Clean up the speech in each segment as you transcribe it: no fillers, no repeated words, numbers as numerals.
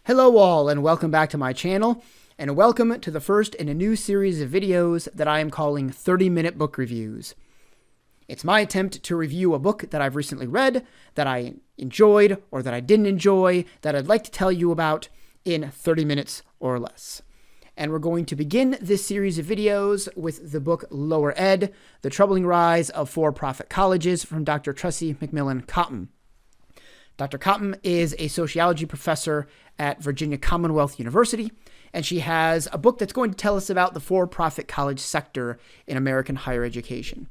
Hello all, and welcome back to my channel, and welcome to the first in a new series of videos that I am calling 30-minute book reviews. It's my attempt to review a book that I've recently read, that I enjoyed or that I didn't enjoy, that I'd like to tell you about in 30 minutes or less. And we're going to begin this series of videos with the book Lower Ed, The Troubling Rise of For-Profit Colleges from Dr. Tressie McMillan Cottom. Dr. Cottom is a sociology professor at Virginia Commonwealth University, and she has a book that's going to tell us about the for-profit college sector in American higher education.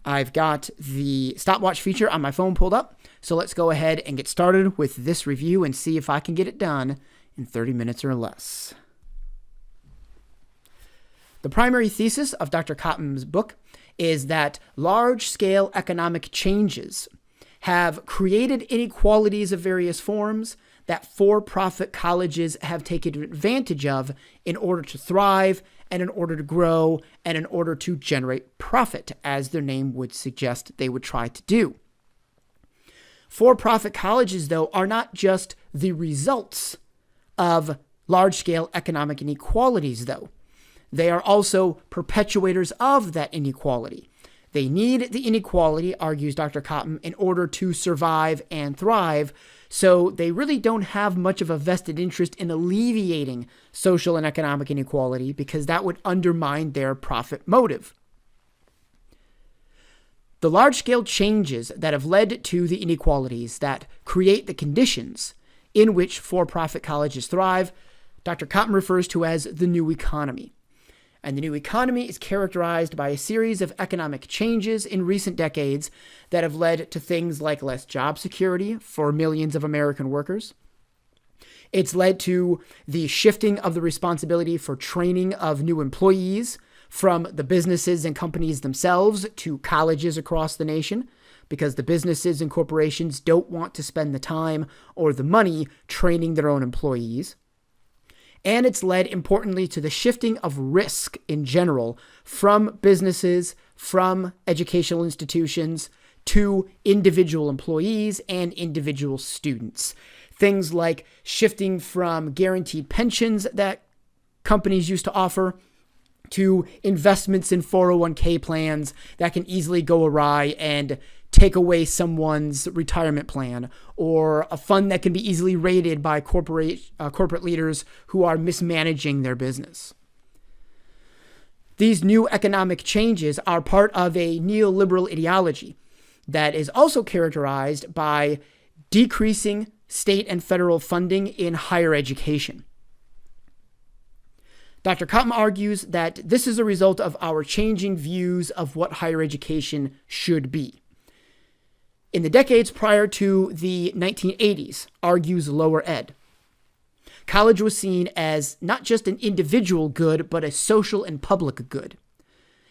I've got the stopwatch feature on my phone pulled up, so let's go ahead and get started with this review and see if I can get it done in 30 minutes or less. The primary thesis of Dr. Cottom's book is that large-scale economic changes have created inequalities of various forms that for-profit colleges have taken advantage of in order to thrive and in order to grow and in order to generate profit, as their name would suggest they would try to do. For-profit colleges, though, are not just the results of large-scale economic inequalities, though. They are also perpetuators of that inequality. They need the inequality, argues Dr. Cottom, in order to survive and thrive, so they really don't have much of a vested interest in alleviating social and economic inequality because that would undermine their profit motive. The large-scale changes that have led to the inequalities that create the conditions in which for-profit colleges thrive, Dr. Cottom refers to as the new economy. And the new economy is characterized by a series of economic changes in recent decades that have led to things like less job security for millions of American workers. It's led to the shifting of the responsibility for training of new employees from the businesses and companies themselves to colleges across the nation, because the businesses and corporations don't want to spend the time or the money training their own employees. And it's led, importantly, to the shifting of risk in general from businesses, from educational institutions, to individual employees and individual students. Things like shifting from guaranteed pensions that companies used to offer to investments in 401k plans that can easily go awry and take away someone's retirement plan, or a fund that can be easily raided by corporate leaders who are mismanaging their business. These new economic changes are part of a neoliberal ideology that is also characterized by decreasing state and federal funding in higher education. Dr. Cottom argues that this is a result of our changing views of what higher education should be. In the decades prior to the 1980s, argues Lower Ed, college was seen as not just an individual good, but a social and public good.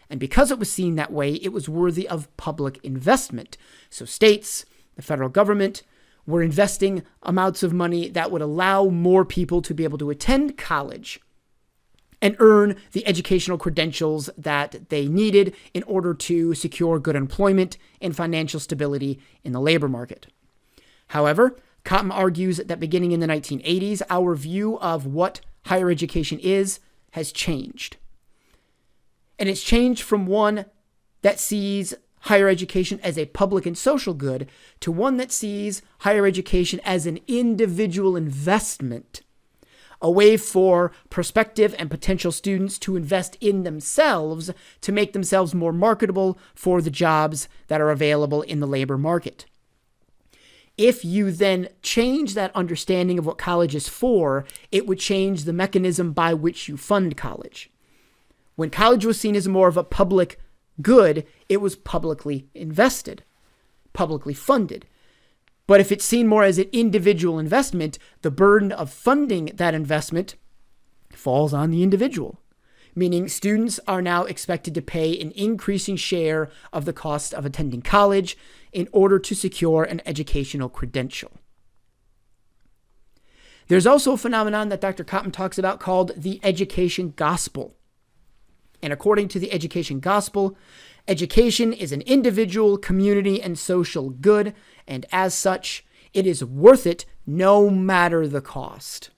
And because it was seen that way, it was worthy of public investment. So states, the federal government, were investing amounts of money that would allow more people to be able to attend college and earn the educational credentials that they needed in order to secure good employment and financial stability in the labor market. However, Cottom argues that beginning in the 1980s, our view of what higher education is has changed. And it's changed from one that sees higher education as a public and social good to one that sees higher education as an individual investment, a way for prospective and potential students to invest in themselves to make themselves more marketable for the jobs that are available in the labor market. If you then change that understanding of what college is for, it would change the mechanism by which you fund college. When college was seen as more of a public good, it was publicly invested, publicly funded. But if it's seen more as an individual investment, the burden of funding that investment falls on the individual, meaning students are now expected to pay an increasing share of the cost of attending college in order to secure an educational credential. There's also a phenomenon that Dr. Cottom talks about called the education gospel. And according to the education gospel, education is an individual, community, and social good, and as such, it is worth it no matter the cost.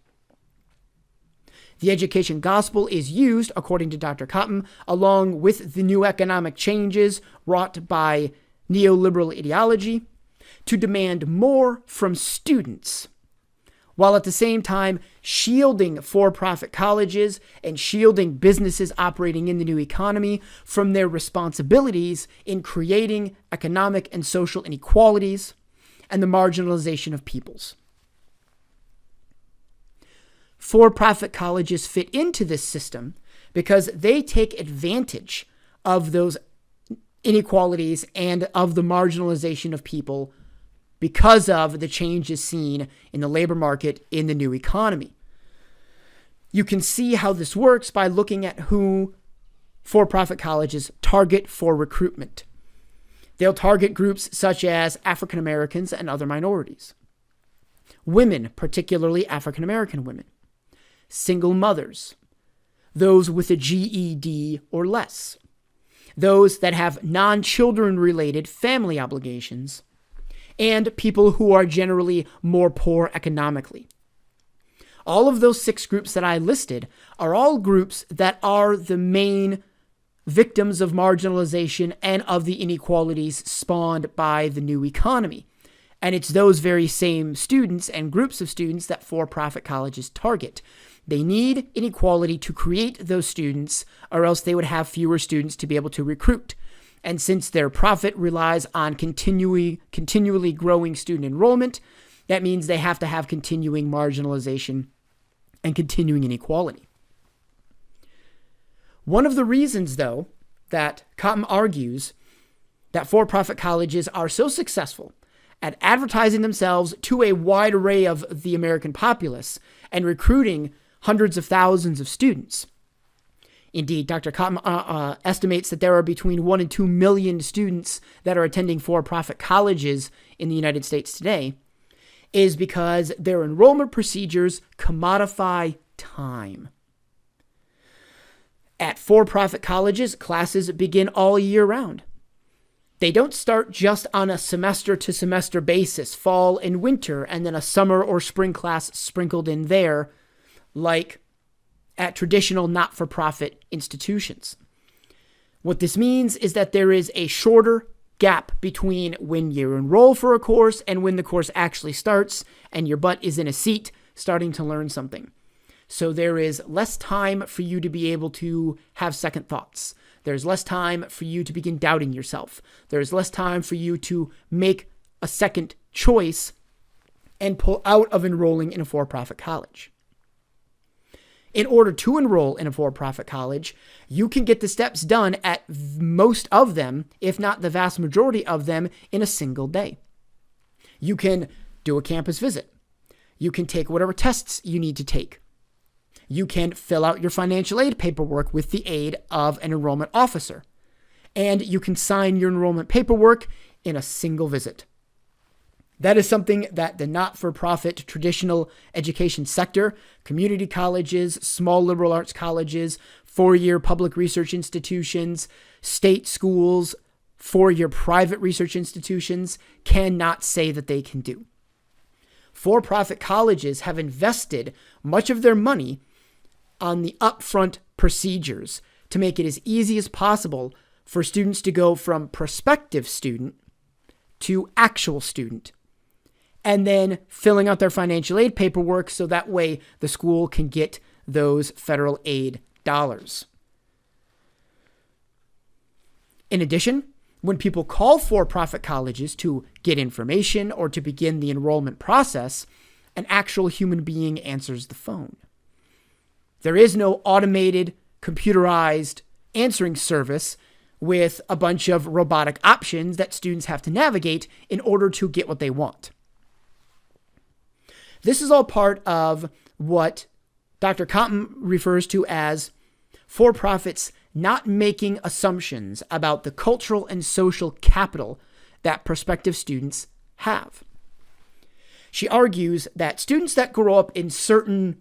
The education gospel is used, according to Dr. Cotton, along with the new economic changes wrought by neoliberal ideology, to demand more from students, while at the same time shielding for-profit colleges and shielding businesses operating in the new economy from their responsibilities in creating economic and social inequalities and the marginalization of peoples. For-profit colleges fit into this system because they take advantage of those inequalities and of the marginalization of people because of the changes seen in the labor market in the new economy. You can see how this works by looking at who for-profit colleges target for recruitment. They'll target groups such as African Americans and other minorities, women, particularly African American women, single mothers, those with a GED or less, those that have non-children related family obligations, and people who are generally more poor economically. All of those 6 groups that I listed are all groups that are the main victims of marginalization and of the inequalities spawned by the new economy. And it's those very same students and groups of students that for-profit colleges target. They need inequality to create those students, or else they would have fewer students to be able to recruit. And since their profit relies on continually growing student enrollment, that means they have to have continuing marginalization and continuing inequality. One of the reasons, though, that Cotton argues that for-profit colleges are so successful at advertising themselves to a wide array of the American populace and recruiting hundreds of thousands of students. Indeed, Dr. Cotton estimates that there are between 1 and 2 million students that are attending for-profit colleges in the United States today, is because their enrollment procedures commodify time. At for-profit colleges, classes begin all year round. They don't start just on a semester-to-semester basis, fall and winter, and then a summer or spring class sprinkled in there, like at traditional not-for-profit institutions. What this means is that there is a shorter gap between when you enroll for a course and when the course actually starts and your butt is in a seat starting to learn something. So there is less time for you to be able to have second thoughts. There's less time for you to begin doubting yourself. There's less time for you to make a second choice and pull out of enrolling in a for-profit college. In order to enroll in a for-profit college, you can get the steps done at most of them, if not the vast majority of them, in a single day. You can do a campus visit. You can take whatever tests you need to take. You can fill out your financial aid paperwork with the aid of an enrollment officer. And you can sign your enrollment paperwork in a single visit. That is something that the not-for-profit traditional education sector, community colleges, small liberal arts colleges, 4-year public research institutions, state schools, 4-year private research institutions cannot say that they can do. For-profit colleges have invested much of their money on the upfront procedures to make it as easy as possible for students to go from prospective student to actual student, and then filling out their financial aid paperwork so that way the school can get those federal aid dollars. In addition, when people call for-profit colleges to get information or to begin the enrollment process, an actual human being answers the phone. There is no automated, computerized answering service with a bunch of robotic options that students have to navigate in order to get what they want. This is all part of what Dr. Cotton refers to as for-profits not making assumptions about the cultural and social capital that prospective students have. She argues that students that grow up in certain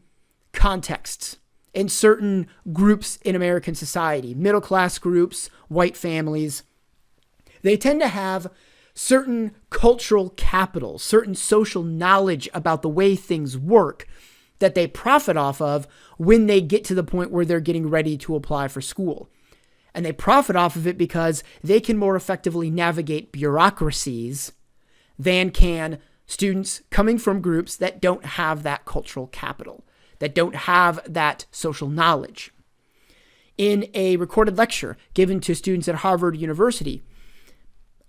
contexts, in certain groups in American society, middle-class groups, white families, they tend to have certain cultural capital, certain social knowledge about the way things work that they profit off of when they get to the point where they're getting ready to apply for school. And they profit off of it because they can more effectively navigate bureaucracies than can students coming from groups that don't have that cultural capital, that don't have that social knowledge. In a recorded lecture given to students at Harvard University,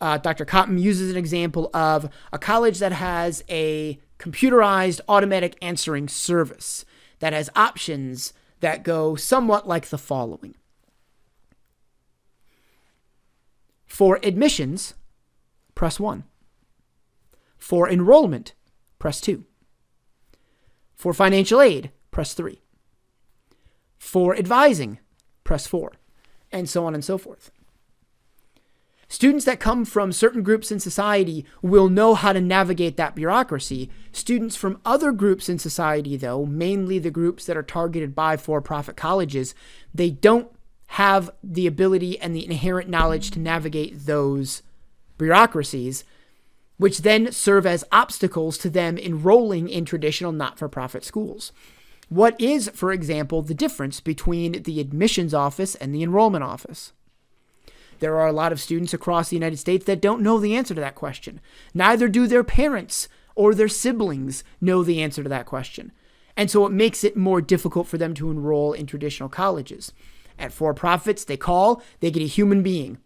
Dr. Cotton uses an example of a college that has a computerized automatic answering service that has options that go somewhat like the following. For admissions, press 1. For enrollment, press 2. For financial aid, press 3. For advising, press 4, and so on and so forth. Students that come from certain groups in society will know how to navigate that bureaucracy. Students from other groups in society, though, mainly the groups that are targeted by for-profit colleges, they don't have the ability and the inherent knowledge to navigate those bureaucracies, which then serve as obstacles to them enrolling in traditional not-for-profit schools. What is, for example, the difference between the admissions office and the enrollment office? There are a lot of students across the United States that don't know the answer to that question. Neither do their parents or their siblings know the answer to that question. And so it makes it more difficult for them to enroll in traditional colleges. At for-profits, they get a human being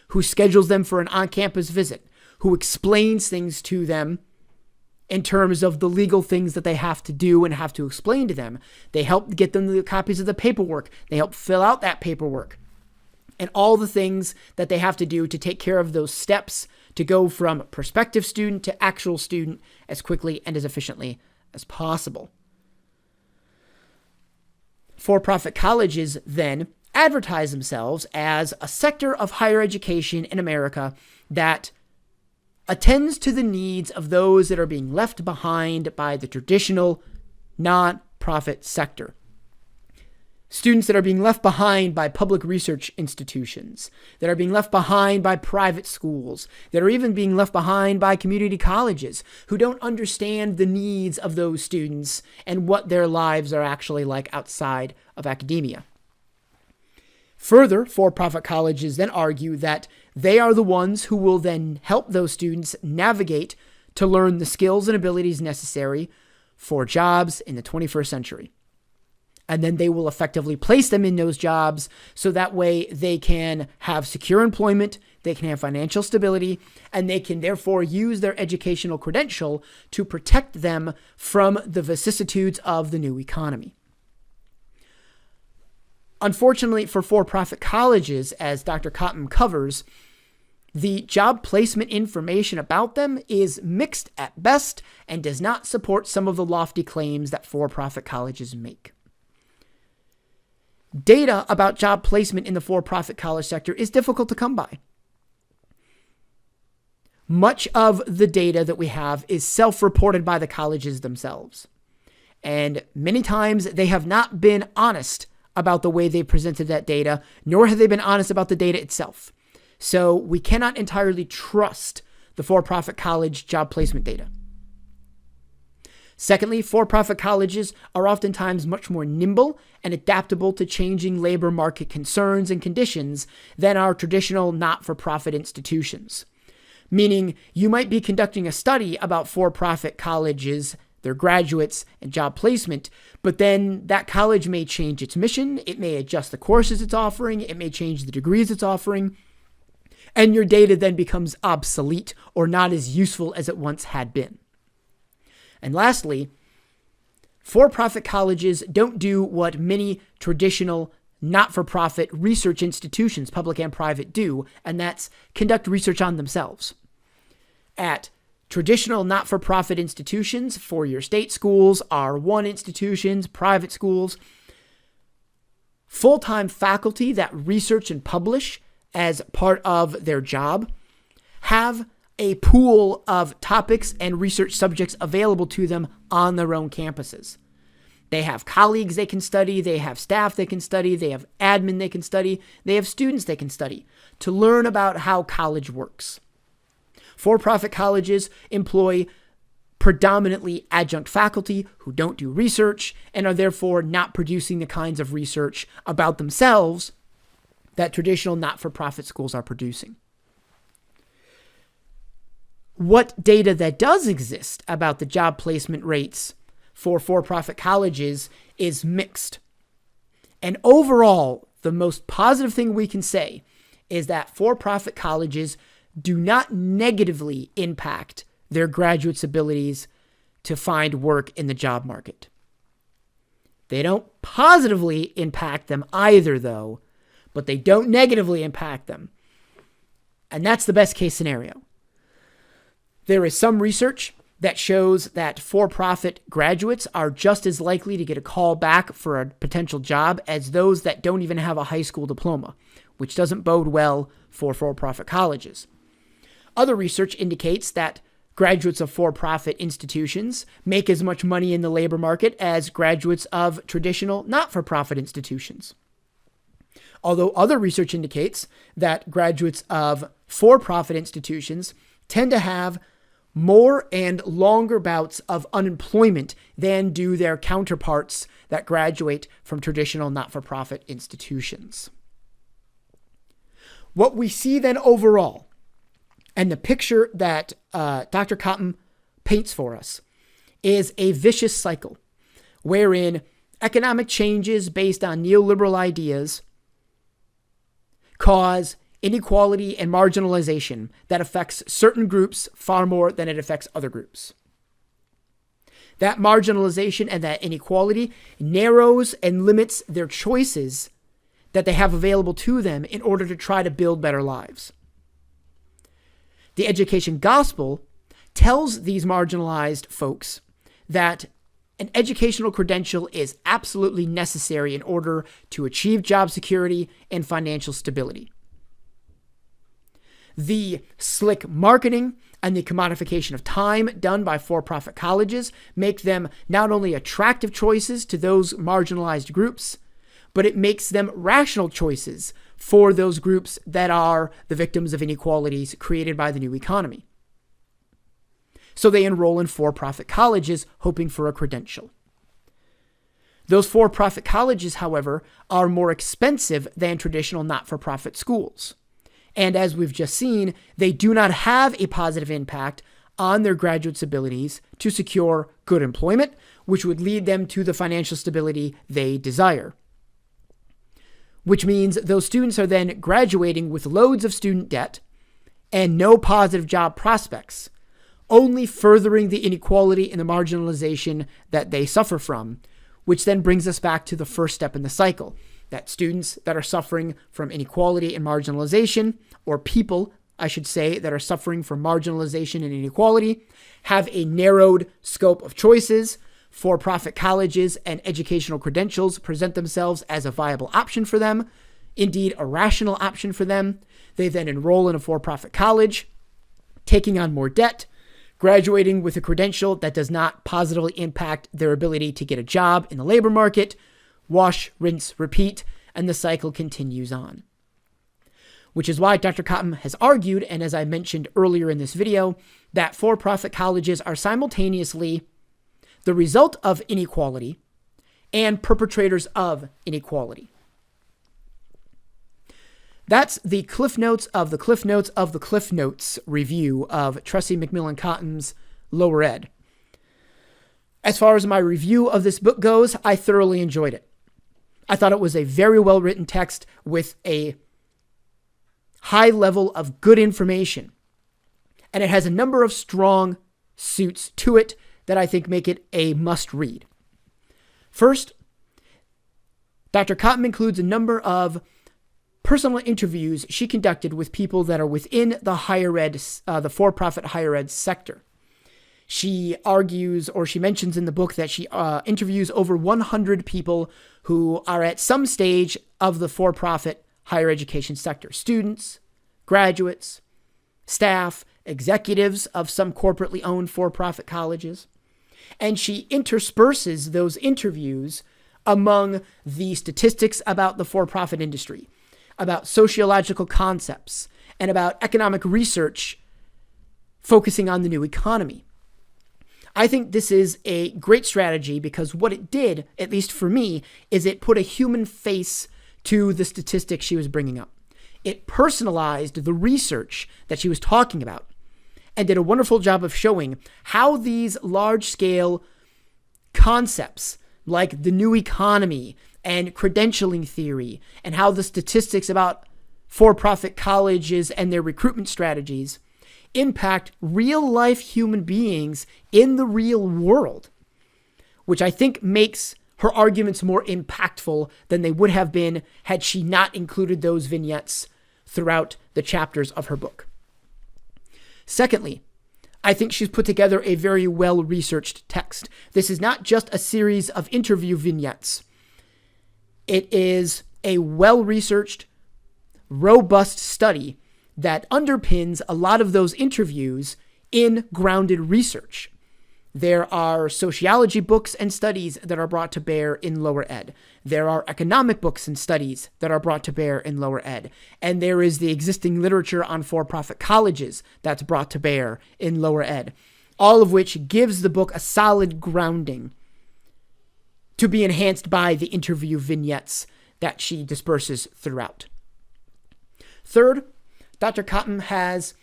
who schedules them for an on-campus visit, who explains things to them in terms of the legal things that they have to do and have to explain to them. They help get them the copies of the paperwork. They help fill out that paperwork. And all the things that they have to do to take care of those steps to go from prospective student to actual student as quickly and as efficiently as possible. For-profit colleges then advertise themselves as a sector of higher education in America that attends to the needs of those that are being left behind by the traditional non-profit sector. Students that are being left behind by public research institutions, that are being left behind by private schools, that are even being left behind by community colleges, who don't understand the needs of those students and what their lives are actually like outside of academia. Further, for-profit colleges then argue that they are the ones who will then help those students navigate to learn the skills and abilities necessary for jobs in the 21st century. And then they will effectively place them in those jobs so that way they can have secure employment, they can have financial stability, and they can therefore use their educational credential to protect them from the vicissitudes of the new economy. Unfortunately for for-profit colleges, as Dr. Cotton covers, the job placement information about them is mixed at best and does not support some of the lofty claims that for-profit colleges make. Data about job placement in the for-profit college sector is difficult to come by. Much of the data that we have is self-reported by the colleges themselves. And many times they have not been honest about the way they presented that data, nor have they been honest about the data itself. So we cannot entirely trust the for-profit college job placement data. Secondly, for-profit colleges are oftentimes much more nimble and adaptable to changing labor market concerns and conditions than our traditional not-for-profit institutions. Meaning, you might be conducting a study about for-profit colleges, their graduates, and job placement, but then that college may change its mission, it may adjust the courses it's offering, it may change the degrees it's offering, and your data then becomes obsolete or not as useful as it once had been. And lastly, for-profit colleges don't do what many traditional not-for-profit research institutions, public and private, do, and that's conduct research on themselves. At traditional not-for-profit institutions, four-year state schools, R1 institutions, private schools, full-time faculty that research and publish as part of their job have a pool of topics and research subjects available to them on their own campuses. They have colleagues they can study, they have staff they can study, they have admin they can study, they have students they can study to learn about how college works. For-profit colleges employ predominantly adjunct faculty who don't do research and are therefore not producing the kinds of research about themselves that traditional not-for-profit schools are producing. What data that does exist about the job placement rates for-profit colleges is mixed. And overall, the most positive thing we can say is that for-profit colleges do not negatively impact their graduates' abilities to find work in the job market. They don't positively impact them either, though, but they don't negatively impact them. And that's the best case scenario. There is some research that shows that for-profit graduates are just as likely to get a call back for a potential job as those that don't even have a high school diploma, which doesn't bode well for for-profit colleges. Other research indicates that graduates of for-profit institutions make as much money in the labor market as graduates of traditional not-for-profit institutions. Although other research indicates that graduates of for-profit institutions tend to have more and longer bouts of unemployment than do their counterparts that graduate from traditional not-for-profit institutions. What we see then overall, and the picture that Dr. Cotton paints for us, is a vicious cycle wherein economic changes based on neoliberal ideas cause inequality and marginalization that affects certain groups far more than it affects other groups. That marginalization and that inequality narrows and limits their choices that they have available to them in order to try to build better lives. The education gospel tells these marginalized folks that an educational credential is absolutely necessary in order to achieve job security and financial stability. The slick marketing and the commodification of time done by for-profit colleges make them not only attractive choices to those marginalized groups, but it makes them rational choices for those groups that are the victims of inequalities created by the new economy. So they enroll in for-profit colleges hoping for a credential. Those for-profit colleges, however, are more expensive than traditional not-for-profit schools. And as we've just seen, they do not have a positive impact on their graduates' abilities to secure good employment, which would lead them to the financial stability they desire. Which means those students are then graduating with loads of student debt and no positive job prospects, only furthering the inequality and the marginalization that they suffer from, which then brings us back to the first step in the cycle, that students that are suffering from inequality and marginalization, or people, I should say, that are suffering from marginalization and inequality, have a narrowed scope of choices. For-profit colleges and educational credentials present themselves as a viable option for them, indeed a rational option for them. They then enroll in a for-profit college, taking on more debt, graduating with a credential that does not positively impact their ability to get a job in the labor market, wash, rinse, repeat, and the cycle continues on. Which is why Dr. Cotton has argued, and as I mentioned earlier in this video, that for-profit colleges are simultaneously the result of inequality and perpetrators of inequality. That's the Cliff Notes of the Cliff Notes of the Cliff Notes review of Tressie McMillan Cotton's Lower Ed. As far as my review of this book goes, I thoroughly enjoyed it. I thought it was a very well-written text with a high level of good information. And it has a number of strong suits to it that I think make it a must-read. First, Dr. Cotton includes a number of personal interviews she conducted with people that are within the higher ed, the for-profit higher ed sector. She argues, or she mentions in the book, that she interviews over 100 people who are at some stage of the for-profit higher education sector. Students, graduates, staff, executives of some corporately owned for-profit colleges. And she intersperses those interviews among the statistics about the for-profit industry, about sociological concepts, and about economic research focusing on the new economy. I think this is a great strategy because what it did, at least for me, is it put a human face to the statistics she was bringing up. It personalized the research that she was talking about and did a wonderful job of showing how these large-scale concepts like the new economy and credentialing theory and how the statistics about for-profit colleges and their recruitment strategies impact real-life human beings in the real world, which I think makes her arguments more impactful than they would have been had she not included those vignettes throughout the chapters of her book. Secondly, I think she's put together a very well-researched text. This is not just a series of interview vignettes. It is a well-researched, robust study that underpins a lot of those interviews in grounded research. There are sociology books and studies that are brought to bear in lower ed. There are economic books and studies that are brought to bear in lower ed. And there is the existing literature on for-profit colleges that's brought to bear in lower ed, all of which gives the book a solid grounding to be enhanced by the interview vignettes that she disperses throughout. Third, Dr. Cotton has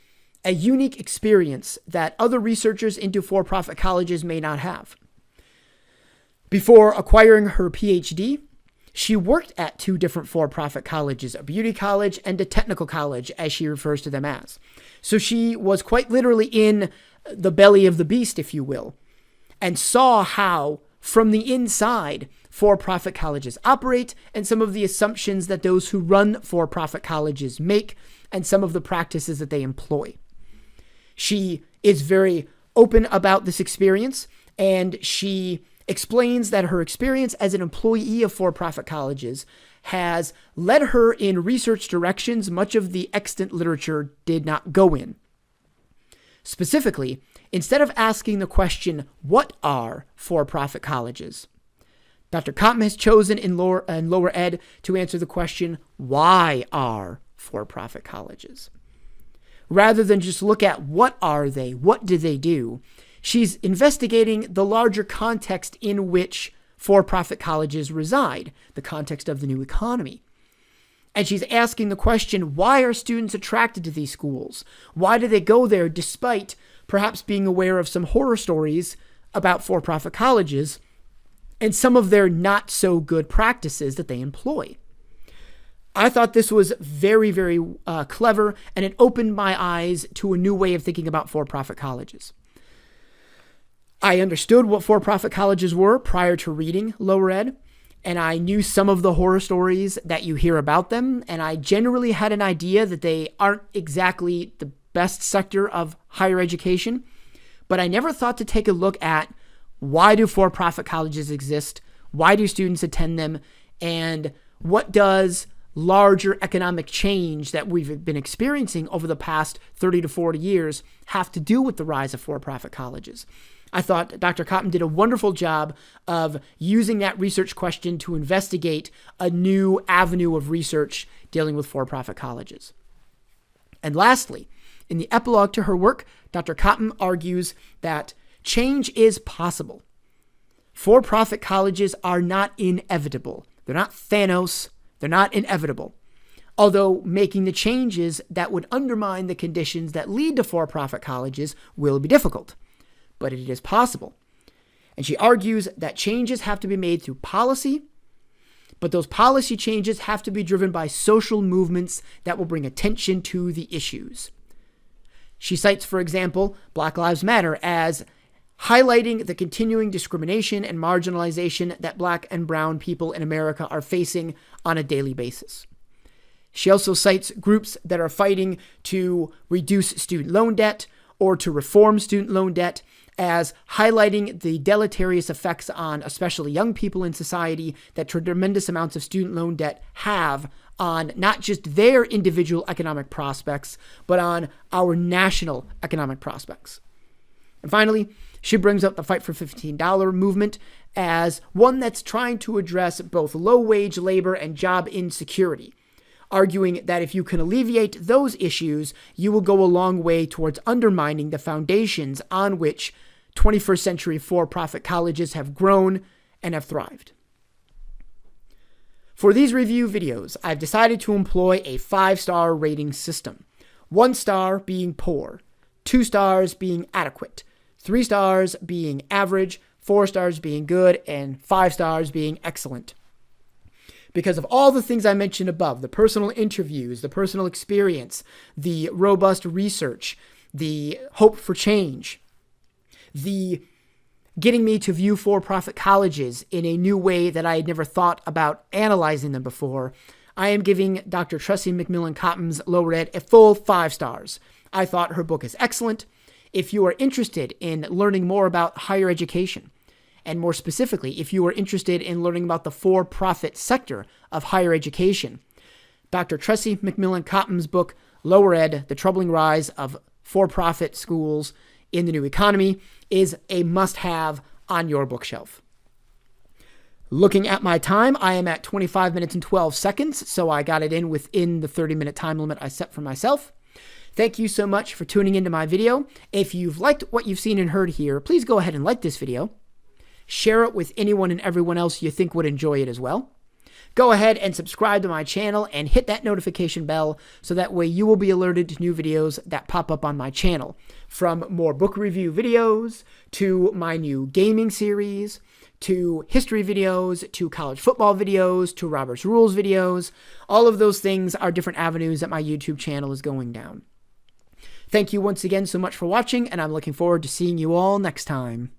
a unique experience that other researchers into for-profit colleges may not have. Before acquiring her PhD, she worked at 2 different for-profit colleges, a beauty college and a technical college, as she refers to them as. So she was quite literally in the belly of the beast, if you will, and saw how, from the inside, for-profit colleges operate and some of the assumptions that those who run for-profit colleges make and some of the practices that they employ. She is very open about this experience, and she explains that her experience as an employee of for-profit colleges has led her in research directions much of the extant literature did not go in. Specifically, instead of asking the question, what are for-profit colleges? Dr. Cotton has chosen in lower ed to answer the question, why are for-profit colleges? Rather than just look at what are they, what do they do, she's investigating the larger context in which for-profit colleges reside, the context of the new economy. And she's asking the question, why are students attracted to these schools? Why do they go there despite perhaps being aware of some horror stories about for-profit colleges and some of their not so good practices that they employ? I thought this was very, very clever, and it opened my eyes to a new way of thinking about for-profit colleges. I understood what for-profit colleges were prior to reading lower ed, and I knew some of the horror stories that you hear about them, and I generally had an idea that they aren't exactly the best sector of higher education, but I never thought to take a look at why do for-profit colleges exist, why do students attend them, and what does larger economic change that we've been experiencing over the past 30 to 40 years have to do with the rise of for-profit colleges. I thought Dr. Cotton did a wonderful job of using that research question to investigate a new avenue of research dealing with for-profit colleges. And lastly, in the epilogue to her work, Dr. Cotton argues that change is possible. For-profit colleges are not inevitable. They're not Thanos. They're not inevitable, although making the changes that would undermine the conditions that lead to for-profit colleges will be difficult, but it is possible. And she argues that changes have to be made through policy, but those policy changes have to be driven by social movements that will bring attention to the issues. She cites, for example, Black Lives Matter as highlighting the continuing discrimination and marginalization that Black and brown people in America are facing on a daily basis. She also cites groups that are fighting to reduce student loan debt or to reform student loan debt as highlighting the deleterious effects on especially young people in society that tremendous amounts of student loan debt have on not just their individual economic prospects, but on our national economic prospects. And finally, she brings up the Fight for $15 movement as one that's trying to address both low-wage labor and job insecurity, arguing that if you can alleviate those issues, you will go a long way towards undermining the foundations on which 21st century for-profit colleges have grown and have thrived. For these review videos, I've decided to employ a 5-star rating system. 1 star being poor, 2 stars being adequate, 3 stars being average, 4 stars being good, and 5 stars being excellent. Because of all the things I mentioned above, the personal interviews, the personal experience, the robust research, the hope for change, the getting me to view for-profit colleges in a new way that I had never thought about analyzing them before, I am giving Dr. Tressie McMillan Cottom's Lower Ed a full 5 stars. I thought her book is excellent. If you are interested in learning more about higher education, and more specifically, if you are interested in learning about the for-profit sector of higher education, Dr. Tressie McMillan Cottom's book, Lower Ed, The Troubling Rise of For-Profit Schools in the New Economy, is a must-have on your bookshelf. Looking at my time, I am at 25 minutes and 12 seconds, so I got it in within the 30-minute time limit I set for myself. Thank you so much for tuning into my video. If you've liked what you've seen and heard here, please go ahead and like this video. Share it with anyone and everyone else you think would enjoy it as well. Go ahead and subscribe to my channel and hit that notification bell so that way you will be alerted to new videos that pop up on my channel. From more book review videos, to my new gaming series, to history videos, to college football videos, to Robert's Rules videos. All of those things are different avenues that my YouTube channel is going down. Thank you once again so much for watching, and I'm looking forward to seeing you all next time.